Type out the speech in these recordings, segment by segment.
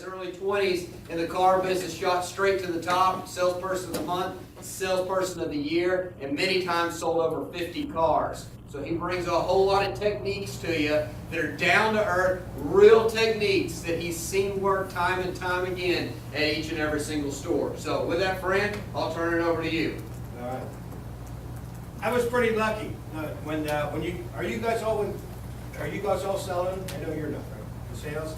his early 20s in the car business, shot straight to the top, salesperson of the month, salesperson of the year, and many times sold over 50 cars. So he brings a whole lot of techniques to you that are down to earth, real techniques that he's seen work time and time again at each and every single store. So with that, Fran, I'll turn it over to you. All right. I was pretty lucky when are you guys all selling? I know you're not, right? The sales.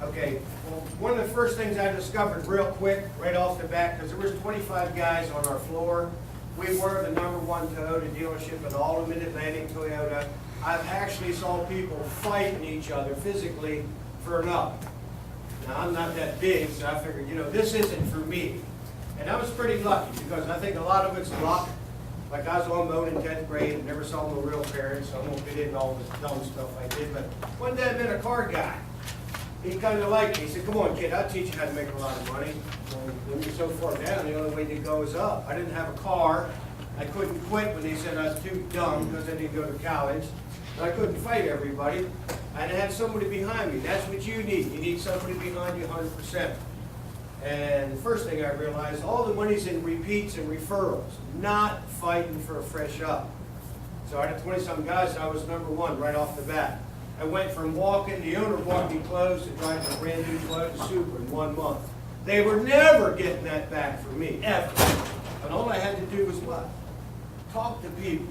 Okay. Well, one of the first things I discovered real quick, right off the bat, because there was 25 guys on our floor. We were the #1 Toyota dealership in all of Mid-Atlantic Toyota. I've actually saw people fighting each other physically for an up. Now, I'm not that big, so I figured, this isn't for me. And I was pretty lucky, because I think a lot of it's luck. Like I was on mowing in 10th grade and never saw my real parents, so I won't get into all this dumb stuff I did. But one day I met a car guy. He kind of liked me. He said, "Come on, kid, I'll teach you how to make a lot of money. When you're so far down, the only way to go is up." I didn't have a car. I couldn't quit when they said I was too dumb because I didn't go to college. And I couldn't fight everybody. I had somebody behind me. That's what you need. You need somebody behind you 100%. And the first thing I realized, all the money's in repeats and referrals, not fighting for a fresh up. So I had 20-some guys, and I was #1 right off the bat. I went from the owner bought me clothes to driving a brand new Toyota Supra in 1 month. They were never getting that back from me, ever. And all I had to do was what? Talk to people.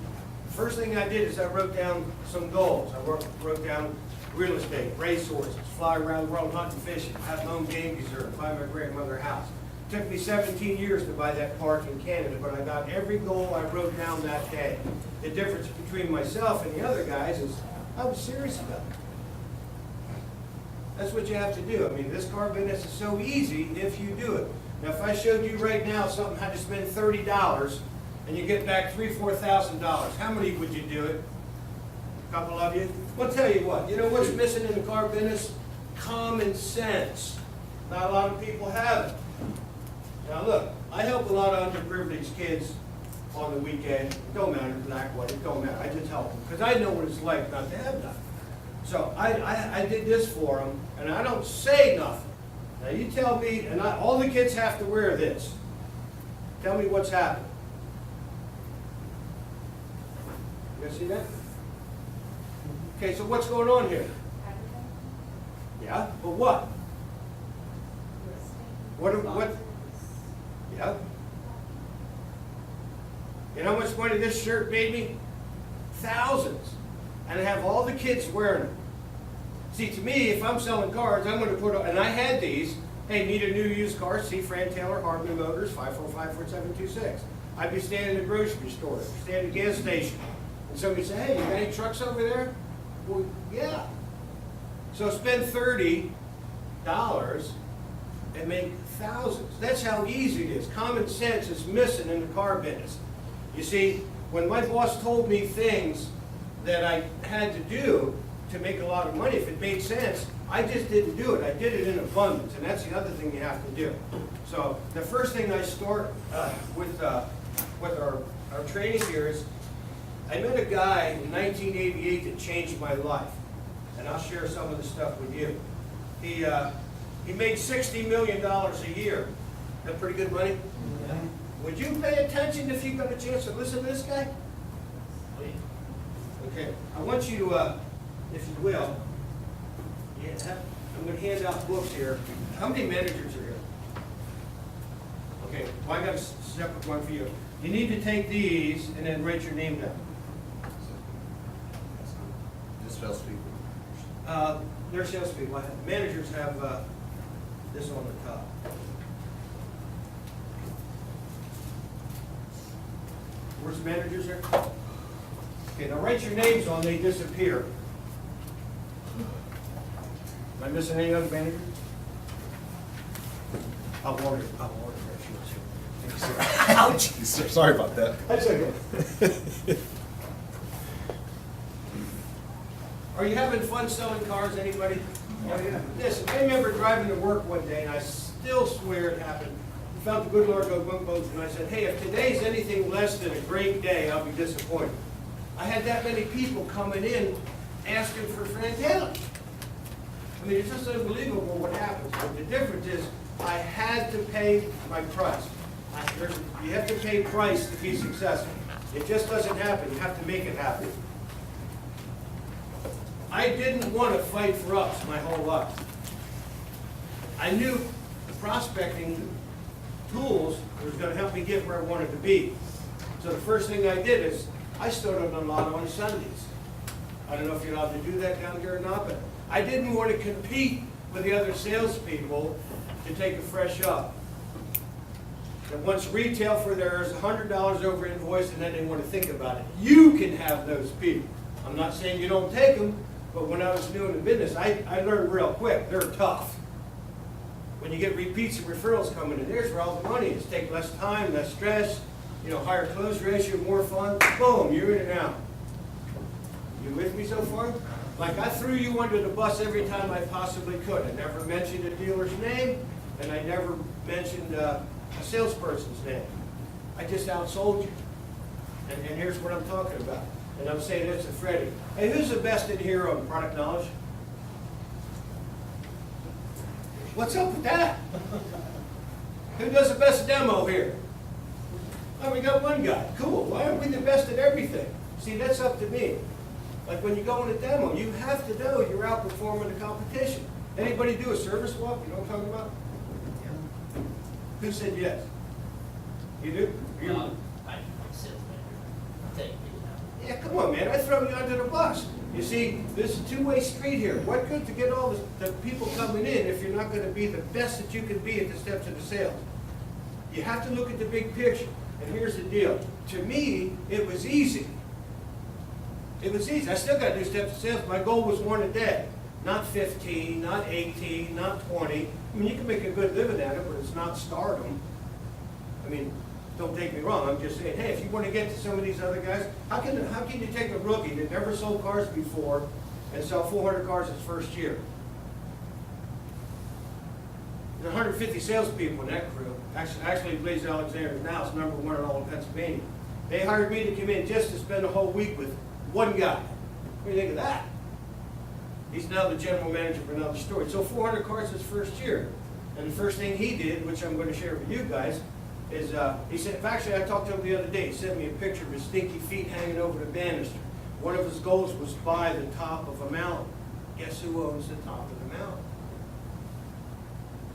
The first thing I did is I wrote down some goals. I wrote down real estate, racehorses, fly around the world hunting, fishing, have my own game reserve, buy my grandmother's house. It took me 17 years to buy that park in Canada, but I got every goal I wrote down that day. The difference between myself and the other guys is I was serious about it. That's what you have to do. I mean, this car business is so easy if you do it. Now, if I showed you right now something had to spend $30 and you get back $3,000, $4,000, how many would you do it? A couple of you? Well, I'll tell you what. You know what's missing in the car business? Common sense. Not a lot of people have it. Now, look, I help a lot of underprivileged kids on the weekend. It don't matter, black, white, it don't matter. I just help them because I know what it's like not to have nothing. So I did this for them, and I don't say nothing. Now you tell me, and all the kids have to wear this. Tell me what's happening. You guys see that? Okay, so what's going on here? Yeah, but what? What? Yeah. You know how much money this shirt made me? Thousands. And I have all the kids wearing them. See, to me, if I'm selling cars, I'm going to put, and I had these, hey, need a new used car, see Fran Taylor, Hardman Motors, 545-4726. I'd be standing in the grocery store, standing at the gas station, and somebody say, hey, you got any trucks over there? Well, yeah. So spend $30 and make thousands. That's how easy it is. Common sense is missing in the car business. You see, when my boss told me things that I had to do to make a lot of money, if it made sense, I just didn't do it. I did it in abundance, and that's the other thing you have to do. So the first thing I start with our training here is, I met a guy in 1988 that changed my life, and I'll share some of the stuff with you. He made $60 million a year. Is that pretty good money? Yeah. Would you pay attention if you got a chance to listen to this guy? Okay, I want you to, if you will, I'm going to hand out books here. How many managers are here? Okay, well, I got a separate one for you. You need to take these and then write your name down. Just salespeople. They're salespeople. Managers have this on the top. Where's the managers here? Okay, now write your names on, they disappear. Am I missing any other managers? I'll order if you Ouch! Sorry about that. That's okay. Are you having fun selling cars, anybody? Oh, yeah. Listen, I remember driving to work one day, and I still swear it happened. I felt the good Lord go boom, boom, and I said, hey, if today's anything less than a great day, I'll be disappointed. I had that many people coming in asking for Fran Taylor. I mean, it's just unbelievable what happened. But the difference is, I had to pay my price. You have to pay price to be successful. It just doesn't happen. You have to make it happen. I didn't want to fight for ups my whole life. I knew the prospecting tools was going to help me get where I wanted to be. So the first thing I did is I started a lot on Sundays. I don't know if you're allowed to do that down here or not, but I didn't want to compete with the other salespeople to take a fresh up. That wants retail for theirs, $100 over invoice, and then they want to think about it. You can have those people. I'm not saying you don't take them, but when I was new in the business, I learned real quick. They're tough. When you get repeats and referrals coming in, there's where all the money is. Take less time, less stress, higher close ratio, more fun. Boom, you're in and out. You with me so far? Like I threw you under the bus every time I possibly could. I never mentioned a dealer's name, and I never mentioned a salesperson's name. I just outsold you. And here's what I'm talking about. And I'm saying this to Freddie. Hey, who's the best in here on product knowledge? What's up with that? Who does the best demo here? Oh, we got one guy. Cool. Why aren't we the best at everything? See, that's up to me. Like when you go in a demo, you have to know you're outperforming the competition. Anybody do a service walk? You know what I'm talking about? Yeah. Who said yes? You do? I'm sales manager. Thank you. Yeah, come on, man. I throw you under the bus. You see, this is a two-way street here. What good to get all the people coming in if you're not going to be the best that you can be at the steps of the sales? You have to look at the big picture. And here's the deal. To me, it was easy. It was easy. I still got to do steps of sales. My goal was one a day. Not 15, not 18, not 20. I mean, you can make a good living at it, but it's not stardom. I mean, don't take me wrong. I'm just saying, hey, if you want to get to some of these other guys, how can you take a rookie that never sold cars before and sell 400 cars his first year? There's 150 salespeople in that crew. Actually, Blaze Alexander now is #1 in all of Pennsylvania. They hired me to come in just to spend a whole week with one guy. What do you think of that? He's now the general manager for another store. So 400 cars his first year. And the first thing he did, which I'm going to share with you guys, is he said, actually I talked to him the other day. He sent me a picture of his stinky feet hanging over the banister. One of his goals was buy the top of a mountain. Guess who owns the top of the mountain?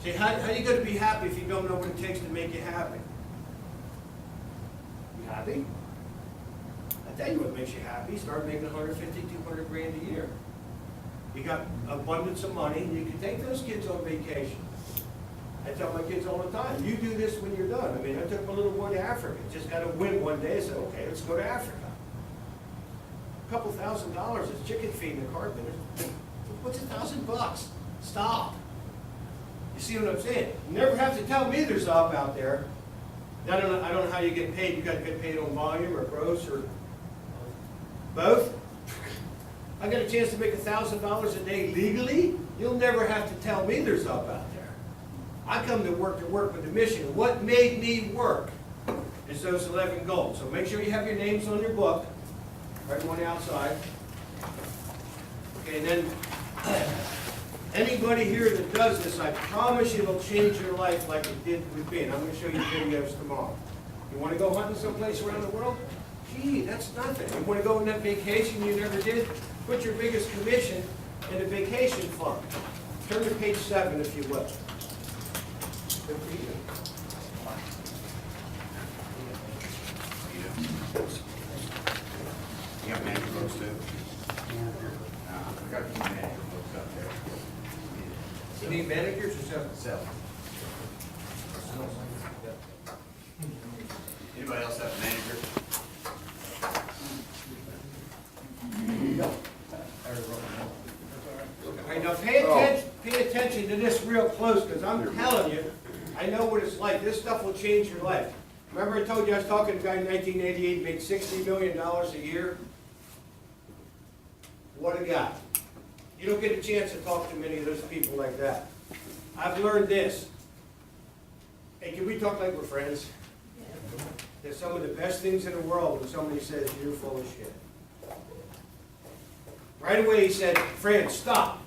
See, how are you going to be happy if you don't know what it takes to make you happy? You happy? I tell you what makes you happy. Start making 150, 200 grand a year. You got abundance of money, and you can take those kids on vacation. I tell my kids all the time, you do this when you're done. I mean, I took my little boy to Africa. Just got to win one day. I said, okay, let's go to Africa. A couple $1,000 is chicken feed in the carpet. What's $1,000? Stop. You see what I'm saying? You never have to tell me there's up out there. I don't know how you get paid. You got to get paid on volume or gross or both. I got a chance to make $1,000 a day legally. You'll never have to tell me there's up out there. I come to work with the mission. What made me work is those 11 goals. So make sure you have your names on your book, right on the outside. Okay, and then anybody here that does this, I promise you it'll change your life like it did with me. And I'm going to show you videos tomorrow. You want to go hunting someplace around the world? Gee, that's nothing. You want to go on that vacation you never did? Put your biggest commission in a vacation fund. Turn to page 7 if you will. Good for you. You got manager books too? I got a few manager books up there. You need managers or something? Self. Anybody else have a manager? All right, now pay attention to this real close, because I'm telling you, I know what it's like. This stuff will change your life. Remember I told you I was talking to a guy in 1988 made $60 million a year? What a guy. You don't get a chance to talk to many of those people like that. I've learned this. Hey, can we talk like we're friends? There's some of the best things in the world when somebody says you're full of shit. Right away he said, Fran, stop.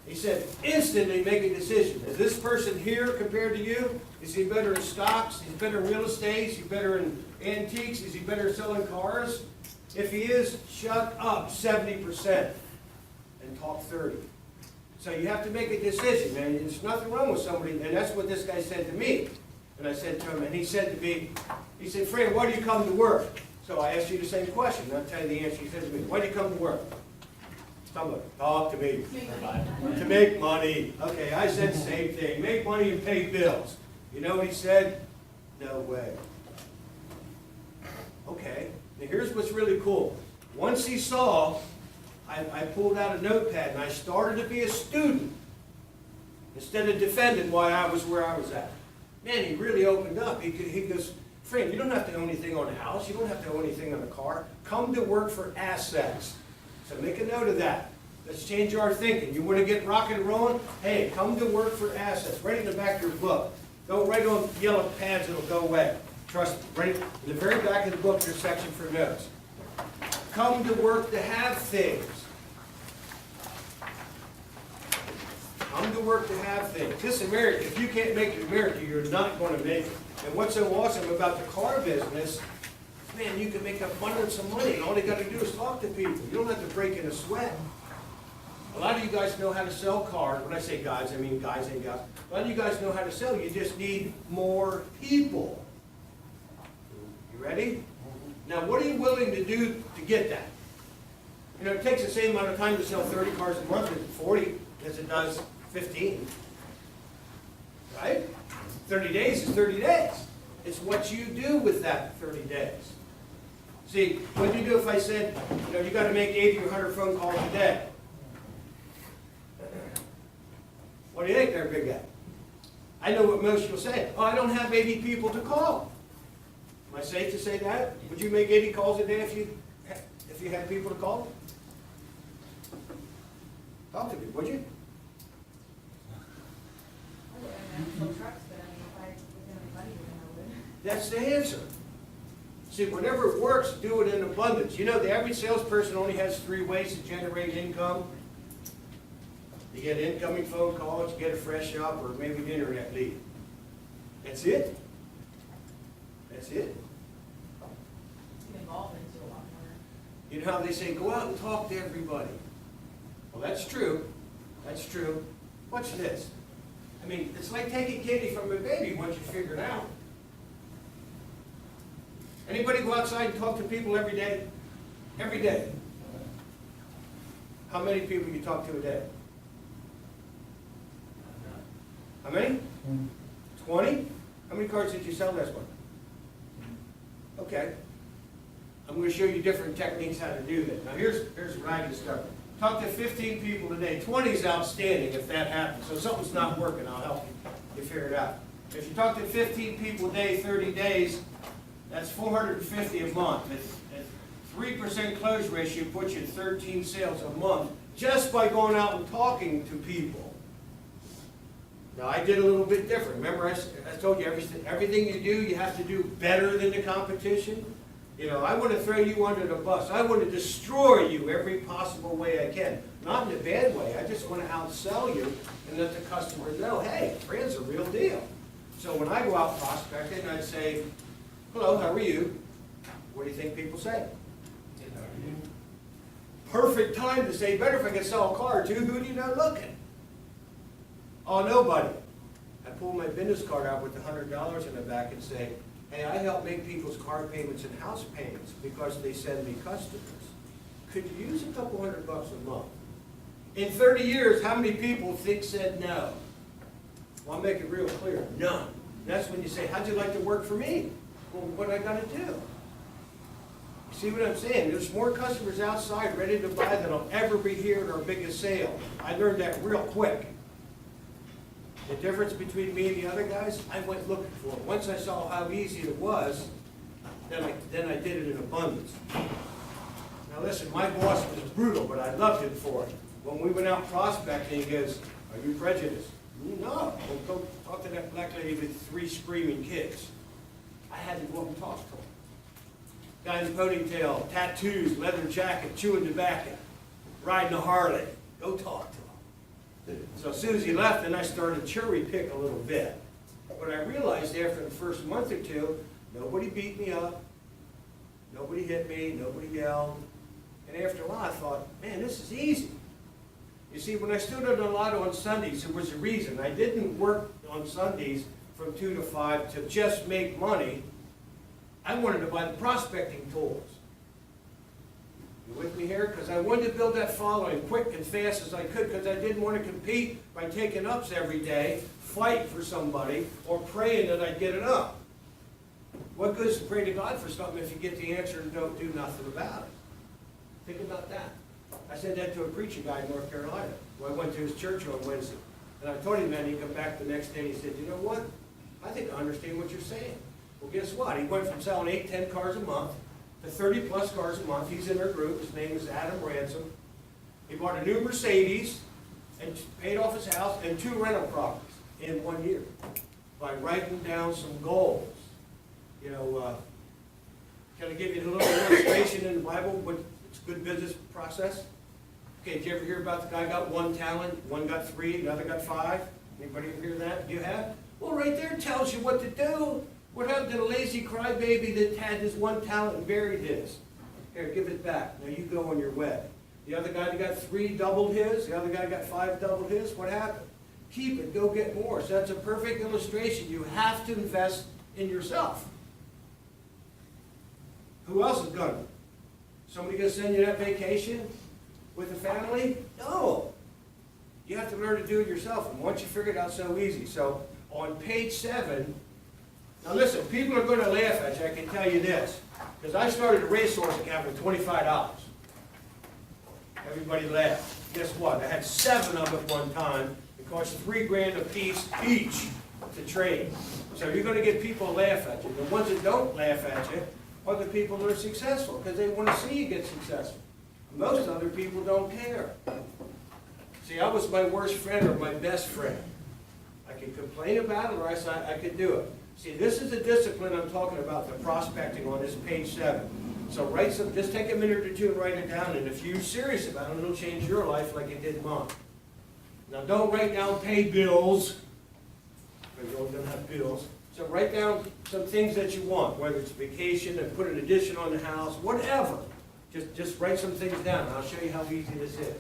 He said, instantly make a decision. Is this person here compared to you? Is he better in stocks? Is he better in real estate? Is he better in antiques? Is he better selling cars? If he is, shut up 70% and talk 30. So you have to make a decision, man. There's nothing wrong with somebody, and that's what this guy said to me. And I said to him, and he said to me, he said, Fran, why do you come to work? So I asked you the same question, and I'll tell you the answer. He said to me, why do you come to work? Somebody, talk to me. To make money. Okay, I said the same thing. Make money and pay bills. You know what he said? No way. Okay, now here's what's really cool. Once he saw, I pulled out a notepad and I started to be a student instead of defending why I was where I was at. Man, he really opened up. He goes, Fran, you don't have to own anything on a house. You don't have to own anything on a car. Come to work for assets. So make a note of that. Let's change our thinking. You want to get rock and rolling? Hey, come to work for assets. Write it in the back of your book. Don't write on yellow pads, it'll go away. Trust me. Write it in the very back of the book, there's a section for notes. Come to work to have things. Come to work to have things. This America, if you can't make it in America, you're not going to make it. And what's so awesome about the car business, man, you can make abundance of money, and all you got to do is talk to people. You don't have to break in a sweat. A lot of you guys know how to sell cars. When I say guys, I mean guys and gals. A lot of you guys know how to sell. You just need more people. You ready? Now, what are you willing to do to get that? You know, it takes the same amount of time to sell 30 cars a month, 40, as it does 15. Right? 30 days is 30 days. It's what you do with that 30 days. See, what do you do if I said, you know, you got to make 80 or 100 phone calls a day? What do you think there, big guy? I know what most will say. Oh, I don't have 80 people to call. Am I safe to say that? Would you make 80 calls a day if you had people to call? Talk to me, would you? That's the answer. See, whenever it works, do it in abundance. You know, the average salesperson only has 3 ways to generate income. You get an incoming phone calls, you get a fresh shop, or maybe an internet lead. That's it. That's it. You know how they say, go out and talk to everybody. Well, that's true. That's true. Watch this. I mean, it's like taking candy from a baby once you figure it out. Anybody go outside and talk to people every day? Every day. How many people you talk to a day? How many? 20? How many cards did you sell last month? Okay. I'm going to show you different techniques how to do that. Now here's what I discovered. Talk to 15 people today. 20 is outstanding if that happens. So something's not working, I'll help you figure it out. If you talk to 15 people a day, 30 days, that's 450 a month. At 3% close ratio puts you at 13 sales a month just by going out and talking to people. Now I did a little bit different. Remember I told you everything you do, you have to do better than the competition. You know, I want to throw you under the bus. I want to destroy you every possible way I can. Not in a bad way. I just want to outsell you and let the customer know, hey, Fran's a real deal. So when I go out prospecting, I'd say, hello, how are you? What do you think people say? Perfect time to say, better if I could sell a car or two. Who do you know looking? Oh, nobody. I pull my business card out with $100 in the back and say, hey, I help make people's car payments and house payments because they send me customers. Could you use a couple $100 a month? In 30 years, how many people said no? Well, I'll make it real clear, none. And that's when you say, how'd you like to work for me? Well, what I got to do? You see what I'm saying? There's more customers outside ready to buy than will ever be here at our biggest sale. I learned that real quick. The difference between me and the other guys, I went looking for it. Once I saw how easy it was, then I did it in abundance. Now listen, my boss was brutal, but I loved him for it. When we went out prospecting, he goes, are you prejudiced? No. Well, go talk to that black lady with 3 screaming kids. I had to go up and talk to him. Guy in the ponytail, tattoos, leather jacket, chewing tobacco, riding a Harley. Go talk to him. So as soon as he left, then I started to cherry pick a little bit. But I realized after the first month or two, nobody beat me up, nobody hit me, nobody yelled. And after a while I thought, man, this is easy. You see, when I stood on the lot on Sundays, there was a reason. I didn't work on Sundays from 2 to 5 to just make money. I wanted to buy the prospecting tools. You with me here? Because I wanted to build that following quick and fast as I could, because I didn't want to compete by taking ups every day, fight for somebody, or praying that I'd get it up. What good is to pray to God for something if you get the answer and don't do nothing about it? Think about that. I said that to a preacher guy in North Carolina. Well, I went to his church on Wednesday. And I told him that, and he come back the next day and he said, you know what? I think I understand what you're saying. Well, guess what? He went from selling 8, 10 cars a month to 30 plus cars a month. He's in our group. His name is Adam Ransom. He bought a new Mercedes and paid off his house and 2 rental properties in 1 year by writing down some goals. You know, can I give you a little illustration in the Bible what it's a good business process? Okay, did you ever hear about the guy got 1 talent, one got 3, another got 5? Anybody ever hear that? You have? Well, right there tells you what to do. What happened to the lazy crybaby that had his 1 talent and buried his? Here, give it back. Now you go on your way. The other guy that got 3 doubled his. The other guy got 5 doubled his. What happened? Keep it. Go get more. So that's a perfect illustration. You have to invest in yourself. Who else is going to? Somebody going to send you that vacation with the family? No. You have to learn to do it yourself. And once you figure it out, so easy. So on page 7, now listen, people are going to laugh at you, I can tell you this. Because I started a racehorse account with $25. Everybody laughed. Guess what? I had 7 of it one time. It cost $3 grand a piece each to trade. So you're going to get people to laugh at you. The ones that don't laugh at you are the people that are successful because they want to see you get successful. Most other people don't care. See, I was my worst friend or my best friend. I could complain about it or I could do it. See, this is the discipline I'm talking about, the prospecting on this page 7. So write some, just take a minute or two and write it down, and if you're serious about it, it'll change your life like it did mine. Now don't write down pay bills, because you don't have bills. So write down some things that you want, whether it's vacation and put an addition on the house, whatever. Just write some things down, and I'll show you how easy this is.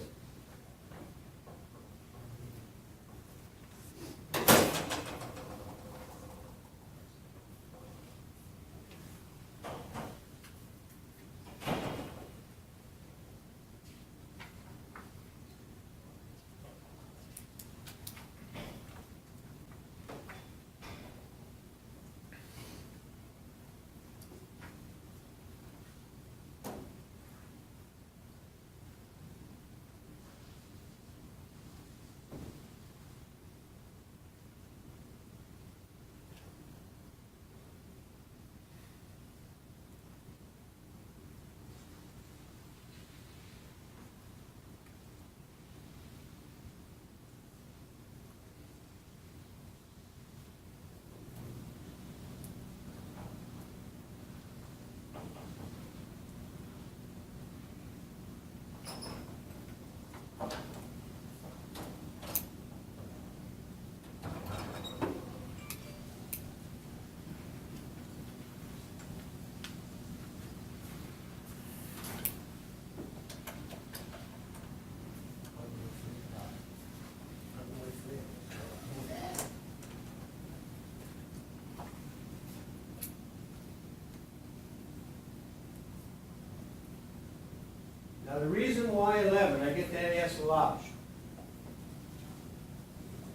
Now the reason why 11, I get that asked a lot.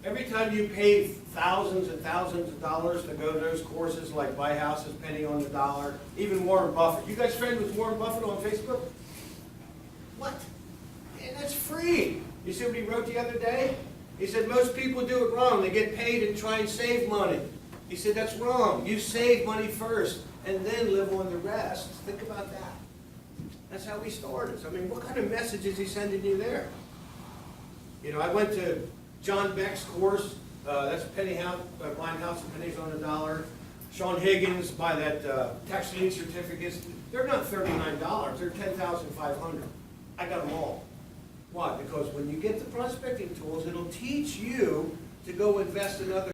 Every time you pay thousands and thousands of dollars to go to those courses like buy houses, penny on the dollar, even Warren Buffett. You guys friends with Warren Buffett on Facebook? What? Man, that's free. You see what he wrote the other day? He said most people do it wrong. They get paid and try and save money. He said that's wrong. You save money first and then live on the rest. Think about that. That's how we started. So, I mean, what kind of message is he sending you there? You know, I went to John Beck's course. That's penny house, buying house and pennies on the dollar. Sean Higgins, buy that tax lien certificates. They're not $39. They're $10,500. I got them all. Why? Because when you get the prospecting tools, it'll teach you to go invest in other